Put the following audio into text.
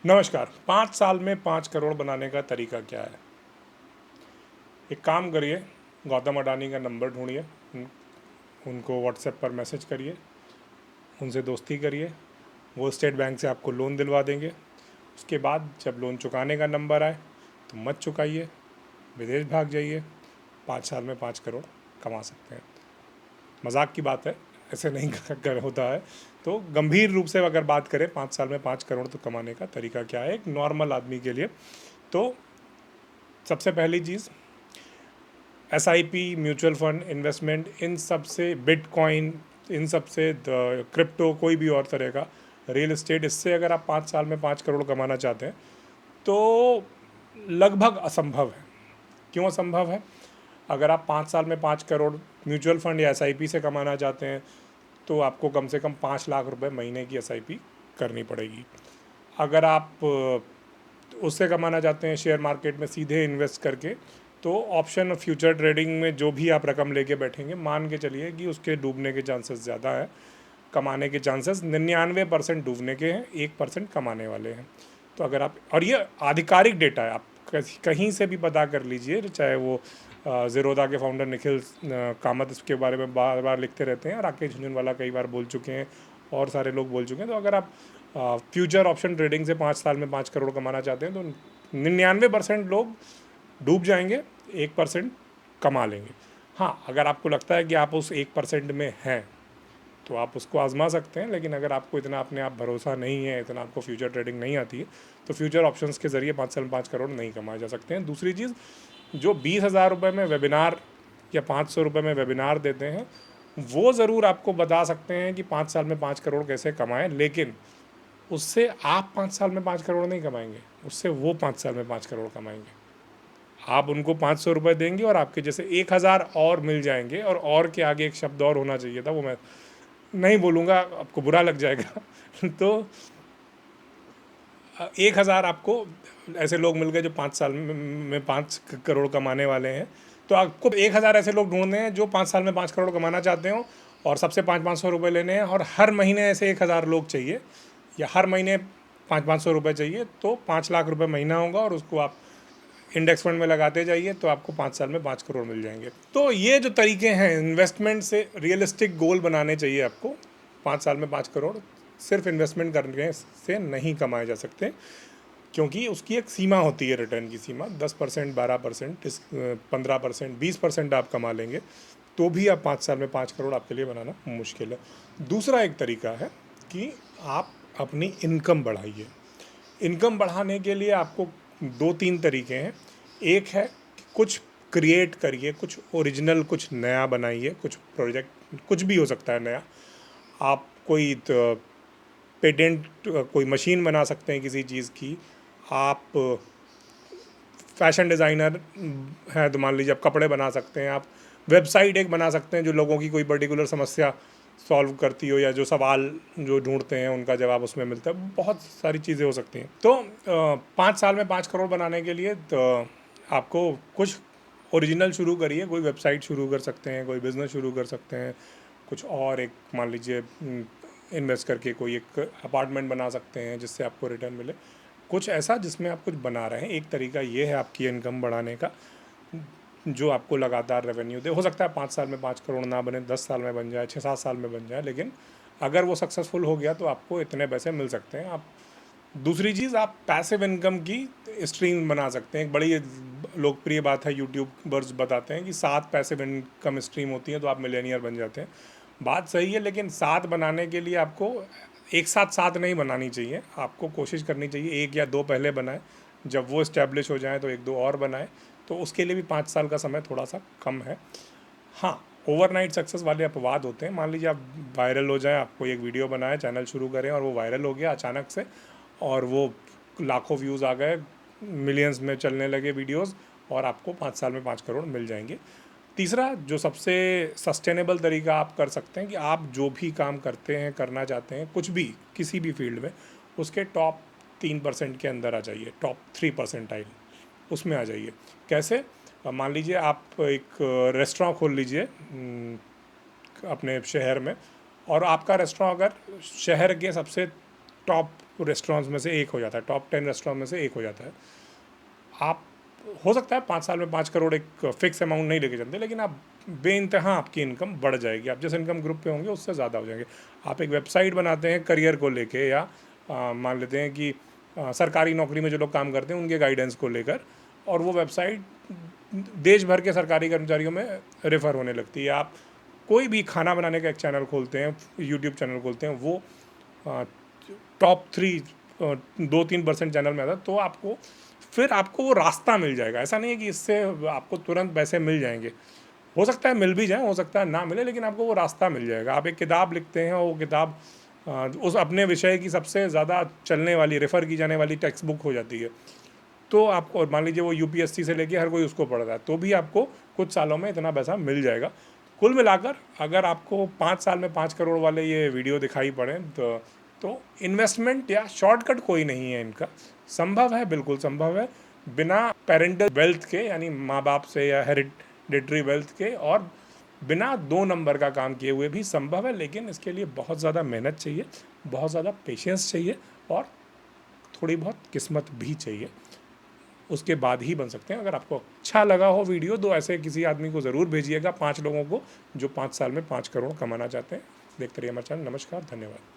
नमस्कार। 5 साल में 5 करोड़ बनाने का तरीका क्या है? एक काम करिए, गौतम अडानी का नंबर ढूंढिए, उनको व्हाट्सएप पर मैसेज करिए, उनसे दोस्ती करिए। वो स्टेट बैंक से आपको लोन दिलवा देंगे। उसके बाद जब लोन चुकाने का नंबर आए तो मत चुकाइए, विदेश भाग जाइए। 5 साल में 5 करोड़ कमा सकते हैं। मजाक की बात है, ऐसे नहीं कर होता है। तो गंभीर रूप से अगर बात करें, 5 साल में 5 करोड़ तो कमाने का तरीका क्या है एक नॉर्मल आदमी के लिए, तो सबसे पहली चीज़, एसआईपी, म्यूचुअल फंड, इन्वेस्टमेंट, इन सब से, बिटकॉइन, इन सब से, क्रिप्टो, कोई भी और तरह का रियल एस्टेट, इससे अगर आप 5 साल में 5 करोड़ कमाना चाहते हैं तो लगभग असंभव है। क्यों असंभव है? अगर आप 5 साल में 5 करोड़ म्यूचुअल फंड या एसआईपी से कमाना चाहते हैं तो आपको कम से कम 5 लाख रुपए महीने की एसआईपी करनी पड़ेगी। अगर आप उससे कमाना चाहते हैं शेयर मार्केट में सीधे इन्वेस्ट करके, तो ऑप्शन और फ्यूचर ट्रेडिंग में जो भी आप रकम लेके बैठेंगे, मान के चलिए कि उसके डूबने के चांसेस ज़्यादा है। कमाने के चांसेस 99% डूबने के हैं, 1% कमाने वाले हैं। तो अगर आप, और ये आधिकारिक डेटा है, आप कहीं से भी पता कर लीजिए, चाहे वो ज़ीरोधा के फाउंडर निखिल कामत इसके बारे में बार बार लिखते रहते हैं, राकेश झुनझुनवाला कई बार बोल चुके हैं, और सारे लोग बोल चुके हैं। तो अगर आप फ्यूचर ऑप्शन ट्रेडिंग से 5 साल में 5 करोड़ कमाना चाहते हैं तो 99% लोग डूब जाएंगे, 1% कमा लेंगे। हाँ, अगर आपको लगता है कि आप उस 1% में हैं तो आप उसको आजमा सकते हैं, लेकिन अगर आपको इतना अपने आप भरोसा नहीं है, इतना आपको फ्यूचर ट्रेडिंग नहीं आती है, तो फ्यूचर ऑप्शंस के ज़रिए 5 साल में 5 करोड़ नहीं कमाए जा सकते हैं। दूसरी चीज़, जो 20,000 रुपये में वेबिनार या 500 रुपये में वेबिनार देते हैं, वो ज़रूर आपको बता सकते हैं कि 5 साल में 5 करोड़ कैसे कमाएं, लेकिन उससे आप 5 साल में 5 करोड़ नहीं कमाएंगे, उससे वो 5 साल में 5 करोड़ कमाएंगे। आप उनको 500 रुपये देंगे और आपके जैसे 1,000 और मिल जाएंगे, और के आगे एक शब्द और होना चाहिए था, वो मैं नहीं बोलूँगा, आपको बुरा लग जाएगा। तो 1,000 आपको ऐसे लोग मिल गए जो 5 साल में 5 करोड़ कमाने वाले हैं। तो आपको 1,000 ऐसे लोग ढूंढने हैं जो 5 साल में 5 करोड़ कमाना चाहते हो, और सबसे 500-500 रुपये लेने हैं, और हर महीने ऐसे 1,000 लोग चाहिए, या हर महीने 500-500 रुपये चाहिए, तो 5 लाख रुपये महीना होगा, और उसको आप इंडेक्स फंड में लगाते जाइए तो आपको 5 साल में 5 करोड़ मिल जाएंगे। तो ये जो तरीके हैं इन्वेस्टमेंट से, रियलिस्टिक गोल बनाने चाहिए आपको। 5 साल में 5 करोड़ सिर्फ इन्वेस्टमेंट करने से नहीं कमाए जा सकते, क्योंकि उसकी एक सीमा होती है, रिटर्न की सीमा 10%, 12%, 15%, 20% आप कमा लेंगे, तो भी आप 5 साल में 5 करोड़ आपके लिए बनाना मुश्किल है। दूसरा एक तरीका है कि आप अपनी इनकम बढ़ाइए। इनकम बढ़ाने के लिए आपको 2-3 तरीके हैं। एक है कि कुछ क्रिएट करिए, कुछ ओरिजिनल, कुछ नया बनाइए, कुछ प्रोजेक्ट, कुछ भी हो सकता है नया। आप कोई पेटेंट, कोई मशीन बना सकते हैं किसी चीज़ की। आप फैशन डिज़ाइनर हैं तो मान लीजिए आप कपड़े बना सकते हैं। आप वेबसाइट एक बना सकते हैं जो लोगों की कोई पर्टिकुलर समस्या सॉल्व करती हो, या जो सवाल जो ढूंढते हैं उनका जवाब उसमें मिलता है। बहुत सारी चीज़ें हो सकती हैं। तो 5 साल में 5 करोड़ बनाने के लिए तो आपको कुछ ओरिजिनल शुरू करिए। कोई वेबसाइट शुरू कर सकते हैं, कोई बिज़नेस शुरू कर सकते हैं, कुछ और एक मान लीजिए इन्वेस्ट करके कोई एक अपार्टमेंट बना सकते हैं जिससे आपको रिटर्न मिले। कुछ ऐसा जिसमें आप कुछ बना रहे हैं। एक तरीका ये है आपकी इनकम बढ़ाने का, जो आपको लगातार रेवेन्यू दे। हो सकता है 5 साल में 5 करोड़ ना बने, 10 साल में बन जाए, 6-7 साल में बन जाए, लेकिन अगर वो सक्सेसफुल हो गया तो आपको इतने पैसे मिल सकते हैं। आप दूसरी चीज़, आप पैसिव इनकम की स्ट्रीम बना सकते हैं। एक बड़ी लोकप्रिय बात है, यूट्यूबर्स बताते हैं कि 7 पैसिव इनकम स्ट्रीम होती हैं तो आप मिलेनियर बन जाते हैं। बात सही है, लेकिन 7 बनाने के लिए आपको एक साथ 7 नहीं बनानी चाहिए। आपको कोशिश करनी चाहिए 1 या 2 पहले बनाए, जब वो इस्टेब्लिश हो जाए तो 1-2 और बनाए। तो उसके लिए भी 5 साल का समय थोड़ा सा कम है। हाँ, ओवरनाइट सक्सेस वाले अपवाद होते हैं। मान लीजिए आप वायरल हो जाए, आपको एक वीडियो बनाए, चैनल शुरू करें, और वो वायरल हो गया अचानक से, और वो लाखों व्यूज़ आ गए, मिलियंस में चलने लगे वीडियोस, और आपको 5 साल में 5 करोड़ मिल जाएंगे। तीसरा, जो सबसे सस्टेनेबल तरीका आप कर सकते हैं, कि आप जो भी काम करते हैं, करना चाहते हैं, कुछ भी, किसी भी फील्ड में, उसके टॉप 3% के अंदर आ जाइए, टॉप 3% उसमें आ जाइए। कैसे? मान लीजिए आप एक रेस्टोरेंट खोल लीजिए अपने शहर में, और आपका रेस्टोरेंट अगर शहर के सबसे टॉप रेस्टोरेंट्स में से एक हो जाता है, टॉप 10 रेस्टोरेंट में से एक हो जाता है। आप हो सकता है 5 साल में 5 करोड़ एक फिक्स अमाउंट नहीं लेके चलते, लेकिन आप बेइंतहा आपकी इनकम बढ़ जाएगी। आप जिस इनकम ग्रुप पे होंगे उससे ज़्यादा हो जाएंगे। आप एक वेबसाइट बनाते हैं करियर को लेके, या मान लेते हैं कि सरकारी नौकरी में जो लोग काम करते हैं उनके गाइडेंस को लेकर, और वो वेबसाइट देश भर के सरकारी कर्मचारियों में रेफ़र होने लगती है। आप कोई भी खाना बनाने का एक चैनल खोलते हैं, यूट्यूब चैनल खोलते हैं, वो टॉप 3 2-3% चैनल में आता है, तो आपको फिर आपको वो रास्ता मिल जाएगा। ऐसा नहीं है कि इससे आपको तुरंत पैसे मिल जाएंगे, हो सकता है मिल भी जाए, हो सकता है ना मिले, लेकिन आपको वो रास्ता मिल जाएगा। आप एक किताब लिखते हैं और वो किताब उस अपने विषय की सबसे ज़्यादा चलने वाली, रेफ़र की जाने वाली टेक्स्ट बुक हो जाती है, तो आपको मान लीजिए वो यूपीएससी से लेके हर कोई उसको पढ़ रहा है, तो भी आपको कुछ सालों में इतना पैसा मिल जाएगा। कुल मिलाकर अगर आपको 5 साल में 5 करोड़ वाले ये वीडियो दिखाई पड़े, तो इन्वेस्टमेंट या शॉर्टकट कोई नहीं है इनका। संभव है, बिल्कुल संभव है, बिना पेरेंटल वेल्थ के, यानी माँ बाप से या हेरिडिटरी वेल्थ के, और बिना 2 नंबर का काम किए हुए भी संभव है। लेकिन इसके लिए बहुत ज़्यादा मेहनत चाहिए, बहुत ज़्यादा पेशेंस चाहिए, और थोड़ी बहुत किस्मत भी चाहिए। उसके बाद ही बन सकते हैं। अगर आपको अच्छा लगा हो वीडियो, तो ऐसे किसी आदमी को ज़रूर भेजिएगा, 5 लोगों को, जो 5 साल में 5 करोड़ कमाना चाहते हैं। देखते रहिए हमारा चैनल। नमस्कार, धन्यवाद।